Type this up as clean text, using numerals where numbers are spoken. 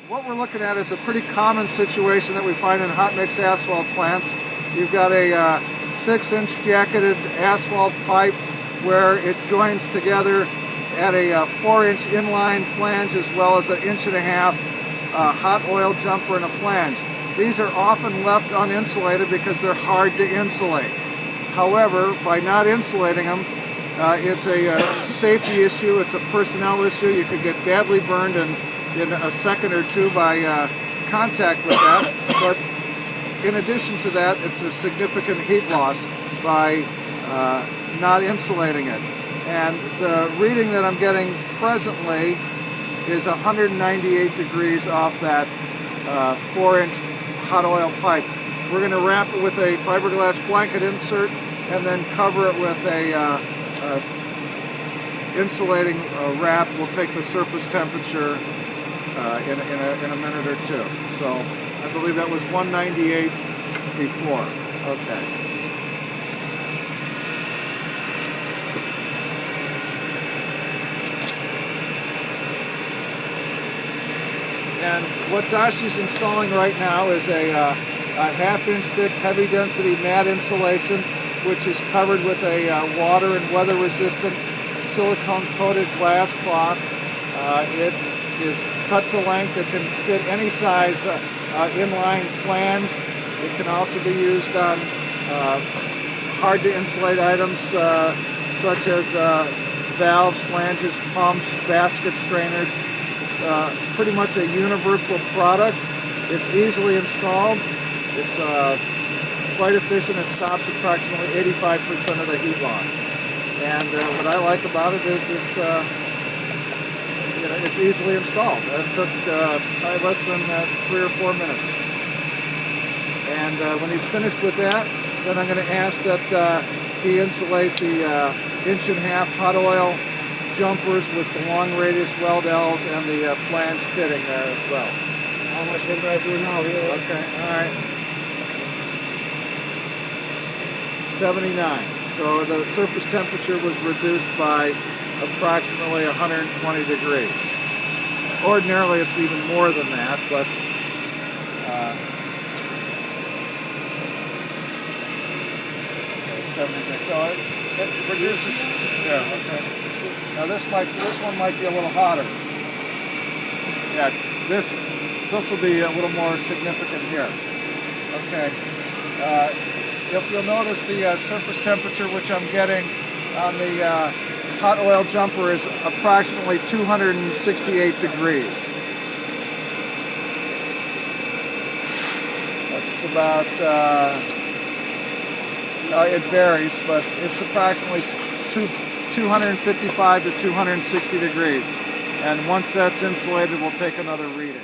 What we're looking at is a pretty common situation that we find in hot mix asphalt plants. You've got a 6-inch jacketed asphalt pipe where it joins together at a 4-inch inline flange as well as an 1.5 inch hot oil jumper and a flange. These are often left uninsulated because they're hard to insulate. However, by not insulating them, it's a safety issue, it's a personnel issue. You could get badly burned in a second or two by contact with that. But in addition to that, it's a significant heat loss by not insulating it. And the reading that I'm getting presently is 198 degrees off that 4-inch hot oil pipe. We're going to wrap it with a fiberglass blanket insert and then cover it with a insulating wrap. We'll take the surface temperature in a minute or two. So I believe that was 198 before. Okay. And what Dashi's installing right now is a 1/2 inch thick heavy density mat insulation, which is covered with a water and weather resistant silicone coated glass cloth. It is cut to length. It can fit any size inline flange. It can also be used on hard to insulate items such as valves, flanges, pumps, basket strainers. It's pretty much a universal product. It's easily installed. It's quite efficient. It stops approximately 85% of the heat loss. And what I like about it is it's easily installed. It took probably less than 3 or 4 minutes. And when he's finished with that, then I'm going to ask that he insulate the 1.5 inch hot oil jumpers with the long radius weldels and the flange fitting there as well. How much would I do now here? Okay, all right. 79. So the surface temperature was reduced by approximately 120 degrees. Ordinarily it's even more than that, but okay, 70. So it reduces. Yeah. Okay. Now this one might be a little hotter. Yeah. This will be a little more significant here. Okay. If you'll notice, the surface temperature which I'm getting on the hot oil jumper is approximately 268 degrees. That's about, it varies, but it's approximately 255 to 260 degrees. And once that's insulated, we'll take another reading.